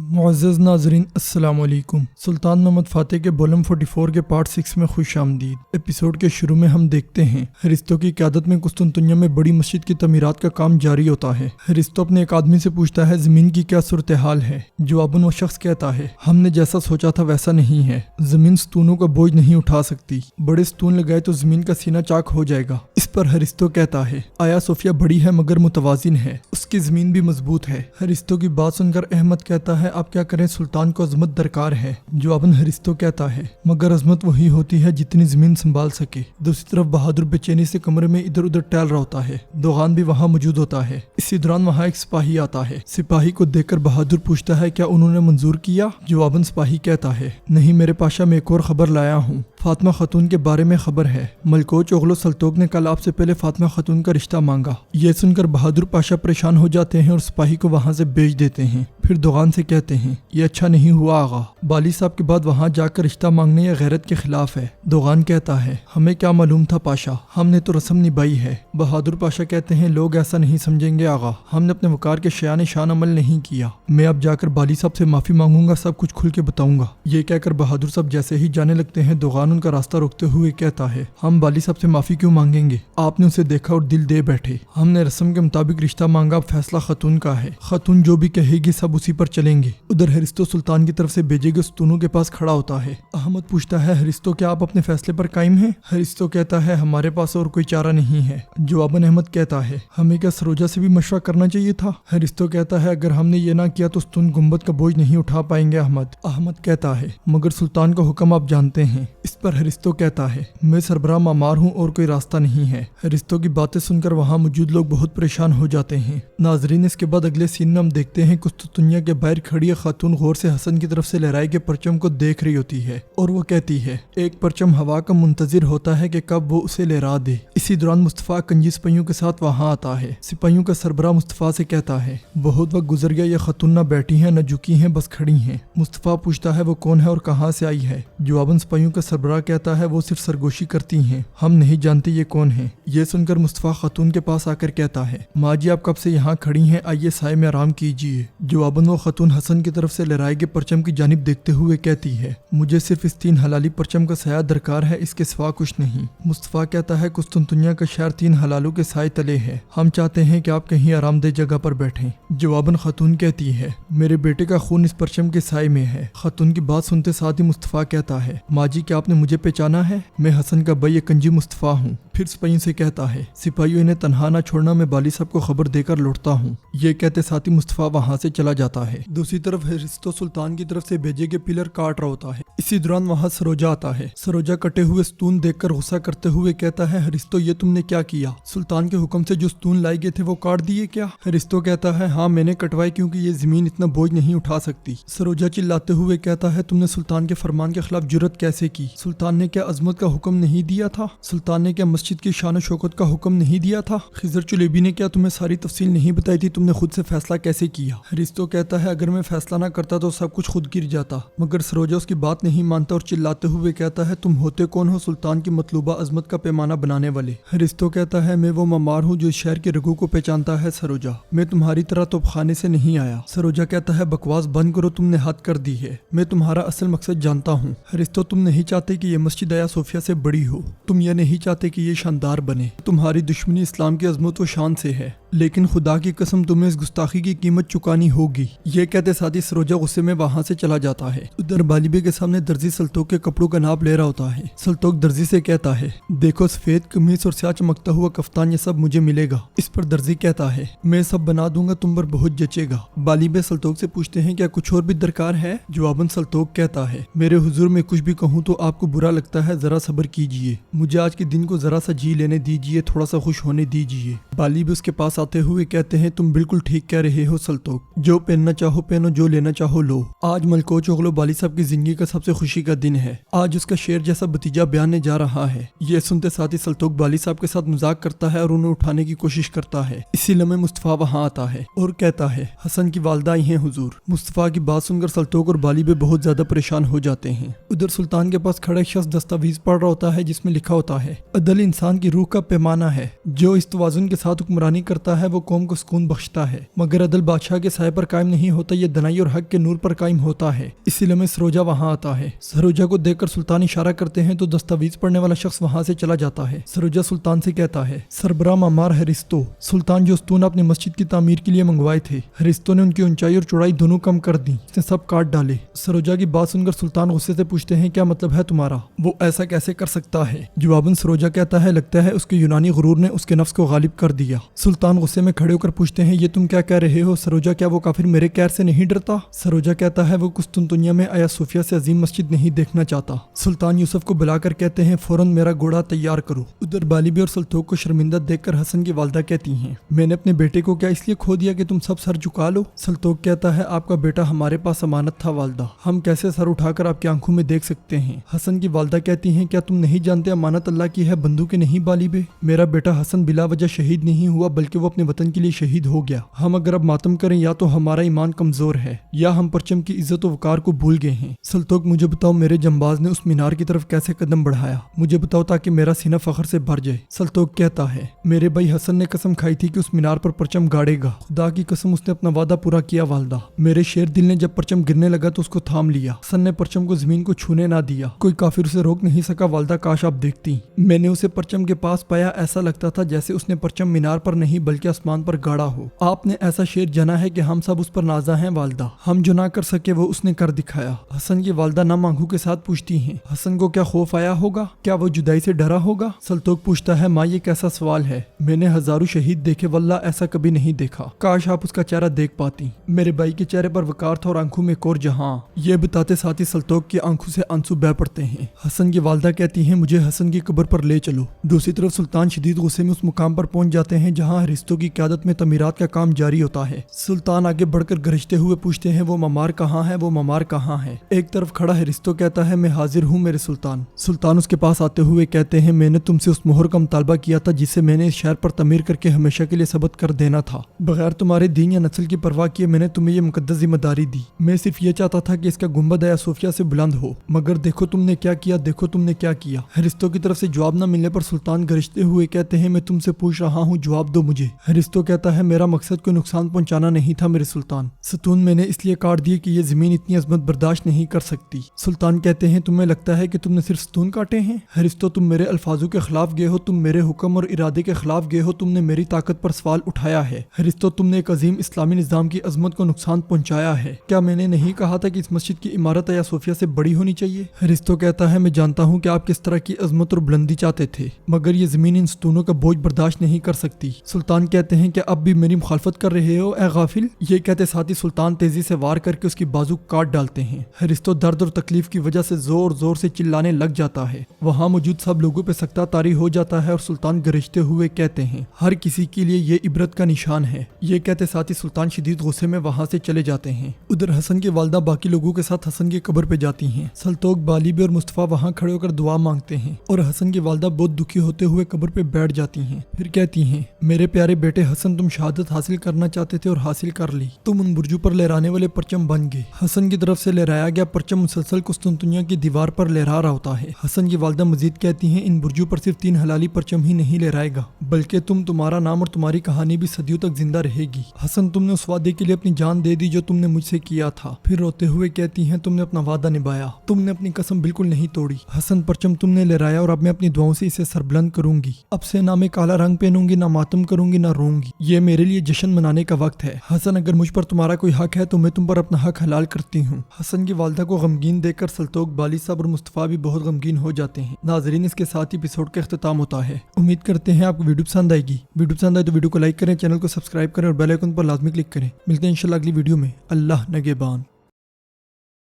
معزز ناظرین السلام علیکم۔ سلطان محمد فاتح کے بولم 44 کے پارٹ 6 میں خوش آمدید۔ ایپیسوڈ کے شروع میں ہم دیکھتے ہیں ہرستو کی قیادت میں قسطنطنیہ میں بڑی مسجد کی تعمیرات کا کام جاری ہوتا ہے۔ ہرستو اپنے ایک آدمی سے پوچھتا ہے زمین کی کیا صورتحال ہے؟ جواباً وہ شخص کہتا ہے ہم نے جیسا سوچا تھا ویسا نہیں ہے، زمین ستونوں کا بوجھ نہیں اٹھا سکتی، بڑے ستون لگائے تو زمین کا سینہ چاک ہو جائے گا۔ اس پر ہرستو کہتا ہے آیا صوفیہ بڑی ہے مگر متوازن ہے، اس کی زمین بھی مضبوط ہے۔ ہرستو کی بات سن کر احمد کہتا ہے آپ کیا کریں، سلطان کو عظمت درکار ہے۔ جواباً ہرستو کہتا ہے مگر عظمت وہی ہوتی ہے جتنی زمین سنبھال سکے۔ دوسری طرف بہادر بے چینی سے کمرے میں ادھر ادھر ٹہل رہا ہوتا ہے، دوغان بھی وہاں موجود ہوتا ہے۔ اسی دوران وہاں ایک سپاہی آتا ہے، سپاہی کو دیکھ کر بہادر پوچھتا ہے کیا انہوں نے منظور کیا؟ جواباً سپاہی کہتا ہے نہیں میرے پاشا، میں ایک اور خبر لایا ہوں، فاطمہ خاتون کے بارے میں خبر ہے۔ ملکوچ اوغلو سلطوق نے کل آپ سے پہلے فاطمہ خاتون کا رشتہ مانگا۔ یہ سن کر بہادر پاشا پریشان ہو جاتے ہیں اور سپاہی کو وہاں سے بھیج دیتے ہیں۔ پھر دوغان سے کہتے ہیں یہ اچھا نہیں ہوا آغا، بالی صاحب کے بعد وہاں جا کر رشتہ مانگنے یا غیرت کے خلاف ہے۔ دوغان کہتا ہے ہمیں کیا معلوم تھا پاشا، ہم نے تو رسم نبھائی ہے۔ بہادر پاشا کہتے ہیں لوگ ایسا نہیں سمجھیں گے آغا، ہم نے اپنے وقار کے شایان شان عمل نہیں کیا، میں اب جا کر بالی صاحب سے معافی مانگوں گا، سب کچھ کھل کے بتاؤں گا۔ یہ کہہ کر بہادر صاحب جیسے ہی جانے لگتے ہیں دوغان ان کا راستہ روکتے ہوئے کہتا ہے ہم بالی صاحب سے معافی کیوں مانگیں گے، آپ نے اسے دیکھا اور دل دے بیٹھے، ہم نے رسم کے مطابق رشتہ مانگا، اب فیصلہ خاتون کا ہے، خاتون جو بھی کہے گی سب اسی پر چلیں گے۔ ادھر ہرستو سلطان کی طرف سے بھیجے گئے ستونوں کے پاس کھڑا ہوتا ہے۔ احمد پوچھتا ہے ہرستو کیا آپ اپنے فیصلے پر قائم ہیں؟ ہرستو کہتا ہے ہمارے پاس اور کوئی چارہ نہیں ہے۔ جواباً احمد کہتا ہے ہمیں کیا سروجا سے بھی مشورہ کرنا چاہیے تھا؟ ہرستو کہتا ہے اگر ہم نے یہ نہ کیا تو ستون گنبد کا بوجھ نہیں اٹھا پائیں گے احمد۔ احمد کہتا ہے مگر سلطان کا حکم آپ جانتے ہیں۔ اس پر ہرستو کہتا ہے میں سربراہ معمار ہوں اور کوئی راستہ نہیں ہے۔ ہرستو کی باتیں سن کر وہاں موجود لوگ بہت پریشان ہو جاتے ہیں۔ ناظرین اس کے بعد اگلے سین میں ہم دیکھتے ہیں قسطنطنیہ کے باہر کھڑی خاتون غور سے حسن کی طرف سے لہرائے کے پرچم کو دیکھ رہی ہوتی ہے اور وہ کہتی ہے ایک پرچم ہوا کا منتظر ہوتا ہے کہ کب وہ اسے لہرا دے۔ اسی دوران مصطفیٰ کنجی سپاہیوں کے ساتھ وہاں آتا ہے۔ سپاہیوں کا سربراہ مصطفیٰ سے کہتا ہے بہت وقت گزر گیا، یہ خاتون نہ بیٹھی ہیں نہ جھکی ہیں، بس کھڑی ہیں۔ مصطفیٰ پوچھتا ہے وہ کون ہے اور کہاں سے آئی ہے؟ جواباً سپاہیوں کا سربراہ کہتا ہے وہ صرف سرگوشی کرتی ہیں، ہم نہیں جانتے یہ کون ہے۔ یہ سن کر مصطفیٰ خاتون کے پاس آ کر کہتا ہے ماں جی آپ کب سے یہاں کھڑی ہیں، آئیے سائے میں آرام کیجیے۔ جواباً وہ خاتون حسن کی طرف سے لہرائے گئے پرچم کی جانب دیکھتے ہوئے کہتی ہے مجھے صرف اس 3 حلالی پرچم کا سایہ درکار ہے، اس کے سوا کچھ نہیں۔ مصطفیٰ کہتا ہے قسطنطنیہ کا شہر 3 حلالوں کے سائے تلے ہے، ہم چاہتے ہیں کہ آپ کہیں آرام دہ جگہ پر بیٹھیں۔ جواباً خاتون کہتی ہے میرے بیٹے کا خون اس پرچم کے سائے میں ہے۔ خاتون کی بات سنتے ساتھ ہی مصطفیٰ کہتا ہے ماں جی کیا آپ نے مجھے پہچانا ہے؟ میں حسن کا بھائی کنجی مصطفیٰ ہوں۔ پھر سپاہیوں سے کہتا ہے سپاہیوں انہیں تنہا نہ چھوڑنا، میں بالی صاحب کو خبر دے کر لوٹتا ہوں۔ یہ کہتے ساتھ ہی مصطفیٰ وہاں سے چلا جاتا ہے۔ دوسری طرف ہرستو سلطان کی طرف سے بھیجے گئے پلر کاٹ رہا ہوتا ہے۔ اسی دوران وہاں سروجا آتا ہے۔ سروجا کٹے ہوئے ستون دیکھ کر غصہ کرتے ہوئے کہتا ہے ہرستو یہ تم نے کیا کیا؟ سلطان کے حکم سے جو ستون لائے گئے تھے وہ کاٹ دیے کیا؟ ہرستو کہتا ہے ہاں میں نے کٹوائے کیونکہ یہ زمین اتنا بوجھ نہیں اٹھا سکتی۔ سروجا چلاتے ہوئے کہتا ہے تم نے سلطان کے فرمان کے خلاف جرت کیسے کی؟ سلطان نے کیا عظمت کا حکم نہیں دیا تھا؟ سلطان نے کیا مسجد کی شان و شوکت کا حکم نہیں دیا تھا؟ خضر چلیبی نے کیا تمہیں ساری تفصیل نہیں بتائی تھی؟ تم نے خود سے فیصلہ کیسے کیا؟ ہرستو کہتا ہے اگر میں فیصلہ نہ کرتا تو سب کچھ خود گر جاتا، مگر سروجا اس کی بات نہیں مانتا اور چلاتے ہوئے کہتا ہے تم ہوتے کون ہو سلطان کی مطلوبہ عظمت کا پیمانہ بنانے والے؟ ہرستو کہتا ہے میں وہ معمار ہوں جو اس شہر کے رگوں کو پہچانتا ہے سروجا، میں تمہاری طرح توپ خانے سے نہیں آیا۔ سروجا کہتا ہے بکواس بند کرو، تم نے حد کر دی ہے، میں تمہارا اصل مقصد جانتا ہوں۔ ہرستو تم نہیں چاہتے کہ یہ مسجد آیا صوفیہ سے بڑی ہو، تم یہ نہیں چاہتے کہ یہ شاندار بنے، تمہاری دشمنی اسلام کی عظمت و شان سے ہے، لیکن خدا کی قسم تمہیں اس گستاخی کی قیمت چکانی ہوگی۔ یہ کہتے ساتھ ہی سروجا غصے میں وہاں سے چلا جاتا ہے۔ ادھر بالیبے کے سامنے درزی سلطوق کے کپڑوں کا ناپ لے رہا ہوتا ہے۔ سلطوق درزی سے کہتا ہے دیکھو سفید قمیص اور سیاہ چمکتا ہوا کفتان یہ سب مجھے ملے گا۔ اس پر درزی کہتا ہے میں سب بنا دوں گا، تم پر بہت جچے گا۔ بالیبے سلطوق سے پوچھتے ہیں کیا کچھ اور بھی درکار ہے؟ جواباً سلطوق کہتا ہے میرے حضور میں کچھ بھی کہوں تو آپ کو برا لگتا ہے، ذرا صبر کیجئے، مجھے آج کے دن کو ذرا سا جی لینے دیجئے، تھوڑا سا خوش ہونے دیجئے۔ بالیبے اس کے پاس آتے ہوئے کہتے ہیں تم بالکل ٹھیک کہہ رہے ہو سلطوق، جو پہننا چاہو پہنو، جو لینا چاہو لو۔ آج ملکوچ اوغلو بالی صاحب کی زندگی کا سب سے خوشی کا دن ہے، آج اس کا شیر جیسا بتیجا بیاننے جا رہا ہے۔ یہ سنتے ساتھ ہی سلطوق بالی صاحب کے ساتھ مذاق کرتا ہے اور انہیں اٹھانے کی کوشش کرتا ہے۔ اسی لمحے مصطفیٰ وہاں آتا ہے اور کہتا ہے حسن کی والدہ آئی ہیں حضور۔ مصطفیٰ کی بات سن کر سلطوق اور بالیبے بہت زیادہ پریشان ہو جاتے ہیں۔ ادھر سلطان کے پاس کھڑا ایک شخص دستاویز پڑھ رہا ہوتا ہے جس میں لکھا ہوتا ہے عدل انسان کی روح کا پیمانہ ہے، جو اس توازن کے ساتھ حکمرانی کرتا ہوتا ہے وہ قوم کو سکون بخشتا ہے، مگر عدل بادشاہ کے سائے پر قائم نہیں ہوتا، یہ دنائی اور حق کے نور پر قائم ہوتا ہے۔ اسی لمحے سروجا وہاں آتا ہے۔ سروجا کو دیکھ کر سلطان اشارہ کرتے ہیں تو دستاویز پڑھنے والا شخص وہاں سے چلا جاتا ہے۔ سروجا سلطان سے کہتا ہے، سربراہ معمار ہریستو، سلطان جو ستون اپنی مسجد کی تعمیر کے لیے منگوائے تھے، ہریستو نے ان کی اونچائی اور چوڑائی دونوں کم کر دی، اس نے سب کاٹ ڈالے۔ سروجا کی بات سن کر سلطان غصے سے پوچھتے ہیں، کیا مطلب ہے تمہارا؟ وہ ایسا کیسے کر سکتا ہے؟ جواباً سروجا کہتا ہے، لگتا ہے اس کے یونانی غرور نے اس کے نفس کو غالب کر دیا۔ سلطان غصے میں کھڑے ہو کر پوچھتے ہیں، یہ تم کیا کہہ رہے ہو سروجا؟ کیا وہ کافر میرے قہر سے نہیں ڈرتا؟ سروجا کہتا ہے، وہ قسطنطنیہ میں آیا صوفیہ سے عظیم مسجد نہیں دیکھنا چاہتا۔ سلطان یوسف کو بلا کر کہتے ہیں، فوراً میرا گھوڑا تیار کرو۔ ادھر بالیبی اور سلطوق کو شرمندہ دیکھ کر حسن کی والدہ کہتی ہیں، میں نے اپنے بیٹے کو کیا اس لیے کھو دیا کہ تم سب سر جھکا لو؟ سلطوق کہتا ہے، آپ کا بیٹا ہمارے پاس امانت تھا والدہ، ہم کیسے سر اٹھا کر آپ کی آنکھوں میں دیکھ سکتے ہیں؟ حسن کی والدہ کہتی ہیں، کیا تم نہیں جانتے امانت اللہ کی ہے، بندوں کی نہیں بالیبے؟ میرا بیٹا حسن بلا وجہ شہید نہیں ہوا بلکہ وہ اپنے وطن کے لیے شہید ہو گیا۔ ہم اگر اب ماتم کریں یا تو ہمارا ایمان کمزور ہے یا ہم پرچم کی عزت و وقار کو بھول گئے ہیں۔ سلطوق، مجھے بتاؤ میرے جنباز نے اس مینار کی طرف کیسے قدم بڑھایا؟ مجھے بتاؤ تاکہ میرا سینہ فخر سے بھر جائے۔ سلطوق کہتا ہے، میرے بھائی حسن نے قسم کھائی تھی کہ اس مینار پر پرچم گاڑے گا، خدا کی قسم اس نے اپنا وعدہ پورا کیا والدہ۔ میرے شیر دل نے جب پرچم گرنے لگا تو اس کو تھام لیا، حسن نے پرچم کو زمین کو چھونے نہ دیا، کوئی کافر اسے روک نہیں سکا والدہ، کاش آپ دیکھتی۔ میں نے اسے پرچم کے پاس پایا، ایسا لگتا تھا جیسے اس نے پرچم مینار پر نہیں بلکہ آسمان پر گاڑا ہو۔ آپ نے ایسا شیر جنا ہے کہ ہم سب اس پر نازا ہیں والدہ، ہم جو نہ کر سکے وہ اس نے کر دکھایا۔ حسن کی والدہ نم آنکھوں کے ساتھ پوچھتی ہیں، حسن کو کیا خوف آیا ہوگا؟ کیا وہ جدائی سے ڈرا ہوگا؟ سلطوق پوچھتا ہے، ماں یہ کیسا سوال ہے؟ میں نے ہزاروں شہید دیکھے واللہ ایسا کبھی نہیں دیکھا، کاش آپ اس کا چہرہ دیکھ پاتی۔ میرے بھائی کے چہرے پر وقار تھا اور آنکھوں میں ایک اور جہاں۔ یہ بتاتے ساتھ ہی سلطوق کی آنکھوں سے آنسو بہہ پڑتے ہیں۔ حسن کی والدہ کہتی ہیں، مجھے حسن کی قبر پر لے چلو۔ دوسری طرف سلطان شدید غصے میں اس مقام پر پہنچ جاتے ہیں جہاں ہریستو کی قیادت میں تعمیرات کا کام جاری ہوتا ہے۔ سلطان آگے بڑھ کر گرجتے ہوئے پوچھتے ہیں، وہ ممار کہاں ہے؟ وہ ممار کہاں ہے؟ ایک طرف کھڑا ہریستو کہتا ہے، میں حاضر ہوں میرے سلطان۔ سلطان اس کے پاس آتے ہوئے کہتے ہیں، میں نے تم سے اس مہر کا مطالبہ کیا تھا جسے میں نے اس شہر پر تعمیر کر کے ہمیشہ کے لیے ثبت کر دینا تھا، بغیر تمہارے دین یا نسل کی پرواہ کیے میں نے تمہیں یہ مقدس ذمہ داری دی۔ میں صرف یہ چاہتا تھا کہ اس کا گنبد آیا صوفیہ سے بلند ہو، مگر دیکھو تم نے کیا کیا، دیکھو تم نے کیا کیا۔ ہریستو کی طرف سے جواب نہ ملنے پر سلطان گرجتے ہوئے کہتے ہیں، میں تم سے پوچھ رہا ہوں، جواب دو مجھے۔ ہریستو کہتا ہے، میرا مقصد کوئی نقصان پہنچانا نہیں تھا میرے سلطان، ستون میں نے اس لیے کاٹ دیے کہ یہ زمین اتنی عظمت برداشت نہیں کر سکتی۔ سلطان کہتے ہیں، تمہیں لگتا ہے کہ تم نے صرف ستون کاٹے ہیں؟ ہریستو، تم میرے الفاظوں کے خلاف گئے ہو، تم میرے حکم اور ارادے کے خلاف گئے ہو، تم نے میری طاقت پر سوال اٹھایا ہے۔ ہریستو، تم نے ایک عظیم اسلامی نظام کی عظمت کو نقصان پہنچایا ہے۔ کیا میں نے نہیں کہا تھا کہ اس مسجد کی عمارت یا صوفیہ سے بڑی ہونی چاہیے؟ ہریستو کہتا ہے، میں جانتا ہوں کہ آپ کس طرح کی عظمت اور بلندی چاہتے تھے، مگر یہ زمین ان ستونوں کا بوجھ برداشت نہیں کر سکتی۔ سلطان کہتے ہیں، کہ اب بھی میری مخالفت کر رہے ہو اے غافل؟ یہ کہتے ساتھ ہی سلطان تیزی سے وار کر کے اس کی بازو کاٹ ڈالتے ہیں۔ ہریستو درد اور تکلیف کی وجہ سے زور زور سے چلانے لگ جاتا ہے، وہاں موجود سب لوگوں پہ سکتہ طاری ہو جاتا ہے اور سلطان گرجتے ہوئے کہتے ہیں، ہر کسی کے لیے یہ عبرت کا نشان ہے۔ یہ کہتے ساتھ ہی سلطان شدید غصے میں وہاں سے چلے جاتے ہیں۔ ادھر حسن کی والدہ باقی لوگوں کے ساتھ حسن کی قبر پہ جاتی ہیں۔ سلطوق، بالیبی اور مصطفیٰ وہاں کھڑے ہو کر دعا مانگتے ہیں اور حسن کی والدہ بہت دکھی ہوتے ہوئے قبر پہ بیٹھ جاتی ہیں، پھر کہتی ہیں، میرے پیارے بیٹے حسن، تم شہادت حاصل کرنا چاہتے تھے اور حاصل کر لی، تم ان برجوں پر لہرانے والے پرچم بن گئے۔ حسن کی طرف سے لہرایا گیا پرچم مسلسل قسطنطنیہ کی دیوار پر لہرا رہا ہوتا ہے۔ حسن کی والدہ مزید کہتی ہیں، ان برجوں پر صرف 3 حلالی پرچم ہی نہیں لہرائے گا بلکہ تمہارا نام اور تمہاری کہانی بھی صدیوں تک زندہ رہے گی۔ حسن، تم نے اس وعدے کے لیے اپنی جان دے دی جو تم نے مجھ سے کیا تھا۔ پھر روتے ہوئے کہتی ہیں، تم نے اپنا وعدہ نبھایا، تم نے اپنی قسم بالکل نہیں توڑی۔ حسن، پرچم تم نے لہرایا اور اب میں اپنی دعاؤں سے اسے سربلند کروں گی، اب سے نہ میں کالا رنگ پہنوں گی، نہ ماتم کروں گی، نہ روں گی، یہ میرے لیے جشن منانے کا وقت ہے۔ حسن، اگر مجھ پر تمہارا کوئی حق ہے تو میں تم پر اپنا حق حلال کرتی ہوں۔ حسن کی والدہ کو غمگین دیکھ کر سلطوق، بالی صاحب اور مصطفیٰ بھی بہت غمگین ہو جاتے ہیں۔ ناظرین، اس کے ساتھ ہی ایپیسوڈ کا اختتام ہوتا ہے۔ امید کرتے ہیں آپ کو ویڈیو پسند آئے گی۔ ویڈیو پسند آئے تو ویڈیو کو لائک کریں، چینل کو سبسکرائب کریں اور بیل آئیکن پر لازمی کلک کریں۔ ملتے ہیں انشاءاللہ اگلی ویڈیو میں۔ اللہ نگہبان۔